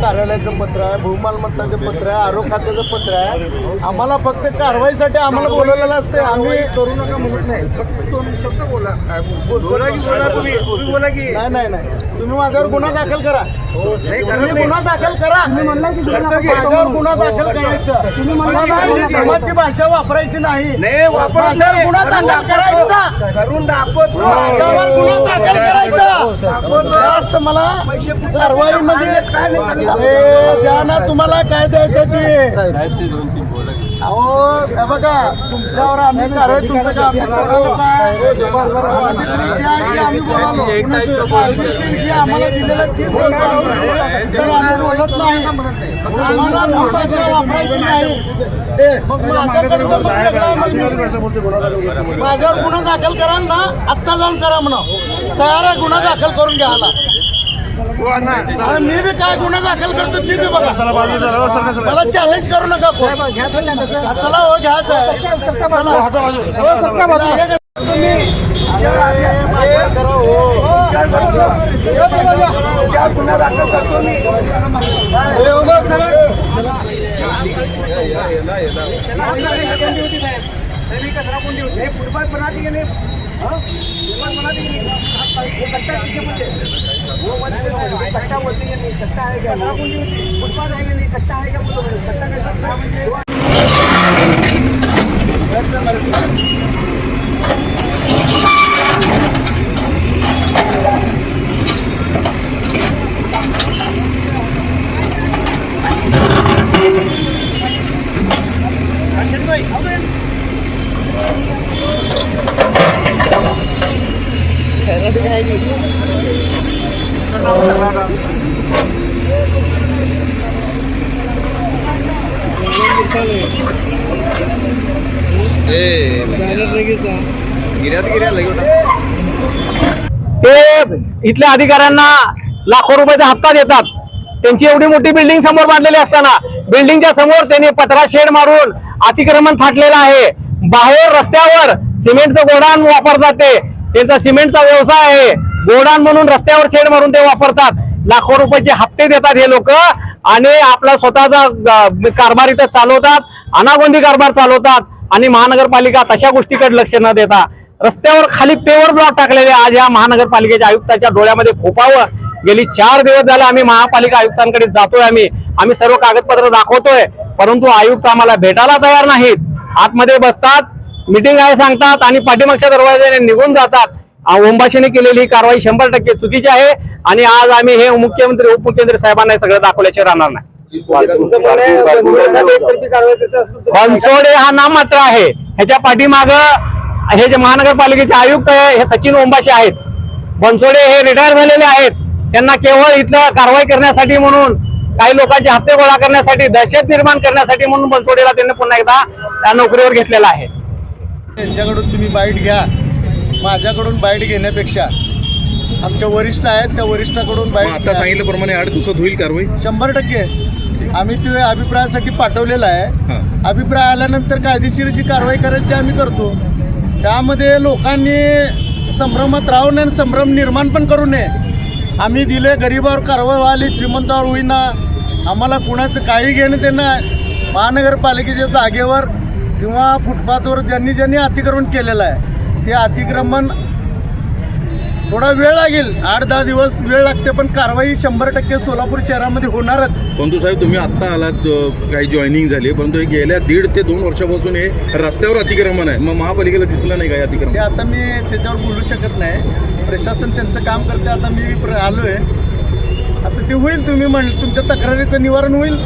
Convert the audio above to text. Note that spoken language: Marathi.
कार्यालयाचं पत्र आहे, भूमालमत्ताचं पत्र आहे, आरोग्य खात्याचं पत्र आहे. आम्हाला फक्त कारवाईसाठी आम्हाला बोलवलेलं असते. आम्ही करू नका म्हणत नाही, फक्त 2 शब्द बोला. नाही तुम्ही माझ्यावर गुन्हा दाखल करा. तुम्ही गुन्हा दाखल करा. माझ्यावर गुन्हा दाखल करायचा. मला नाही समाजची भाषा वापरायची नाही. माझ्यावर गुन्हा दाखल करायचा. माझ्यावर गुन्हा दाखल करायचा. जास्त मला कारवाईमध्ये द्या ना. तुम्हाला काय द्यायचं ते. अहो हे बघा, तुमच्यावर आम्ही कारवाई. तुमचं काम आम्ही बोलालो. आम्हाला दिलेलं तीच तर आम्ही बोलत नाही. आम्हाला भाषा वापरायची नाही. मग माझ्यावर गुन्हा दाखल करा ना. आत्ता जाऊन करा म्हणा. तयार आहे गुन्हा दाखल करून घ्यायला. मी बी काय गुन्हा दाखल करतो ती बी बघा. मला चॅलेंज करू नका. चला हो घ्यायचं आहे. गुन्हा दाखल करतो मी. फुटपाथ बना दिए नहीं, फुटपाथ बना दिए नहीं. कट्टा किसे बोलते हैं? वो कट्टा बोलते हैं नहीं. कट्टा है क्या? फुटपाथ है नहीं, कट्टा है क्या? बोलो कट्टा का ते इथल्या अधिकाऱ्यांना लाखो रुपयाचा हप्ता देतात. त्यांची एवढी मोठी बिल्डिंग समोर बांधलेली असताना बिल्डिंगच्या समोर त्यांनी पत्रा शेड मारून अतिक्रमण फाटलेलं आहे. बाहेर रस्त्यावर सिमेंटचं गोडाऊन वापरतात. त्यांचा सिमेंटचा व्यवसाय आहे. गोडाऊन म्हणून रस्त्यावर शेड मारून ते वापरतात. लाखो रुपयाचे हप्ते देतात हे लोक आणि आपला स्वतःचा कारभार इथं चालवतात. अनागोंदी कारभार चालवतात आणि महानगरपालिका तशा गोष्टीकडे लक्ष न देता रस्त्यावर खाली पेवर ब्लॉक टाकलेले आज या महानगरपालिकेच्या आयुक्ताच्या डोळ्यामध्ये खोपावं. गेली 4 दिवस झाले आम्ही महापालिका आयुक्तांकडे जातोय. आम्ही सर्व कागदपत्र दाखवतोय, परंतु आयुक्त आम्हाला भेटायला तयार नाहीत. आतमध्ये बसतात, मीटिंग आहे सांगतात आणि पाठीमागच्या दरवाजाने निघून जातात. ओंबाशीने केलेली कारवाई 100% चुकीची आहे आणि आज आम्ही हे मुख्यमंत्री उपमुख्यमंत्री साहेबांना सगळं दाखवल्याशिवाय राहणार नाही. बनसोडे हा नाम मात्र आहे. ह्याच्या पाठीमाग हे जे महानगरपालिकेचे आयुक्त आहे हे सचिन ओंबाशी आहेत. बनसोडे हे रिटायर झालेले आहेत. त्यांना केवळ इथलं कारवाई करण्यासाठी म्हणून, काही लोकांचे हप्ते गोळा करण्यासाठी, दहशत निर्माण करण्यासाठी म्हणून बनसोडेला त्यांनी पुन्हा एकदा त्या नोकरीवर घेतलेला आहे. त्यांच्याकडून तुम्ही बाईट घ्या. माझ्याकडून बाईट घेण्यापेक्षा आमच्या वरिष्ठ आहेत, त्या वरिष्ठाकडून बाईट. आता सांगितल्याप्रमाणे 8 दिवसात होईल कारवाई 100%. आम्ही ते अभिप्रायासाठी पाठवलेला आहे. अभिप्राय आल्यानंतर कायदेशीर जी कारवाई करायची आम्ही करतो. त्यामध्ये लोकांनी संभ्रमात राहू नये, संभ्रम निर्माण पण करू नये. आम्ही दिले, गरिबावर कारवाई व्हावी, श्रीमंतावर होईना. आम्हाला कुणाचं काही घेणं ते नाही. महानगरपालिकेच्या जागेवर किंवा फुटपाथवर ज्यांनी अतिक्रमण केलेलं आहे ते अतिक्रमण थोडा वेळ लागेल, 8-10 दिवस वेळ लागते, पण कारवाई 100% सोलापूर शहरामध्ये होणारच. परंतु साहेब तुम्ही आत्ता आलात, काही जॉईनिंग झाली, परंतु गेल्या 1.5 ते 2 वर्षापासून हे रस्त्यावर अतिक्रमण आहे. मग महापालिकेला दिसलं नाही काय अतिक्रमण? ते आता मी त्याच्यावर बोलू शकत नाही. प्रशासन त्यांचं काम करते. आता मी आलोय, आता ते होईल. तुम्ही तुमच्या तक्रारीचं निवारण होईल.